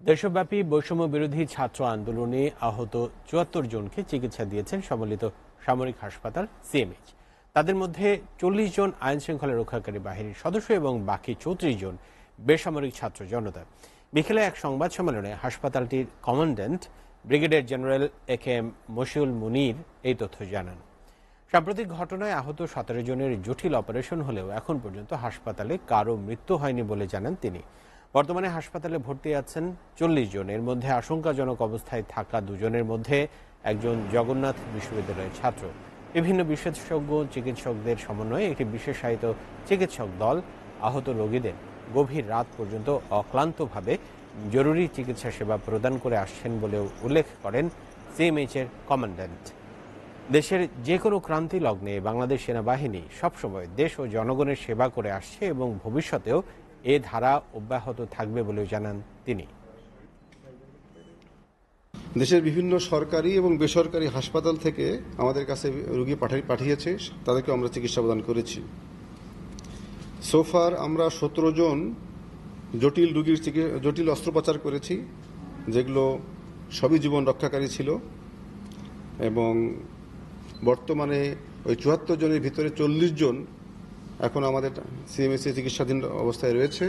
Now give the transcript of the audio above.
দেশব্যাপী বৈষম্য বিরোধী ছাত্র আন্দোলনে আহত ৭৪ জনকে চিকিৎসা দিয়েছেন সম্মিলিত সামরিক হাসপাতাল সিএমএইচ। তাদের মধ্যে ৪০ জন আইন শৃঙ্খলা রক্ষাকারী বাহিনীর সদস্য এবং বাকি ৩৪ জন বেসামরিক ছাত্র জনতা। বিকেলে এক সংবাদ সম্মেলনে হাসপাতালটির commandant brigadier general AKM Mashiul Munir এই তথ্য জানান। সাম্প্রতিক ঘটনায় আহত ১৭ জনের জটিল অপারেশন হলেও এখন পর্যন্ত হাসপাতালে কারও মৃত্যু হয়নি বলে জানান তিনি। বর্তমানে হাসপাতালে ভর্তি আছেন ৪০ জন। এর মধ্যে আশঙ্কাজনক অবস্থায় থাকা দুজনের মধ্যে একজন জগন্নাথ বিশ্ববিদ্যালয়ের ছাত্র। বিভিন্ন বিশেষজ্ঞ চিকিৎসকদের সমন্বয়ে একটি বিশেষায়িত চিকিৎসক দল আহত রোগীদের গভীর রাত পর্যন্ত অক্লান্তভাবে জরুরি চিকিৎসা সেবা প্রদান করে আসছেন বলেও উল্লেখ করেন সিএমএইচের কমান্ড্যান্ট। দেশের যে কোনো ক্রান্তি লগ্নে বাংলাদেশ সেনাবাহিনী সবসময় দেশ ও জনগণের সেবা করে আসছে এবং ভবিষ্যতেও এ ধারা অব্যাহত থাকবে বলেও জানান তিনি। দেশের বিভিন্ন সরকারি এবং বেসরকারি হাসপাতাল থেকে আমাদের কাছে রোগী পাঠিয়েছে, তাদেরকে আমরা চিকিৎসা প্রদান করেছি। সোফার আমরা ১৭ জন জটিল রোগীর জটিল অস্ত্রোপচার করেছি, যেগুলো সবই জীবন রক্ষাকারী ছিল, এবং বর্তমানে ওই ৭৪ জনের ভিতরে ৪০ জন এখন আমাদের সিএমএইচে চিকিৎসাধীন অবস্থায় রয়েছে।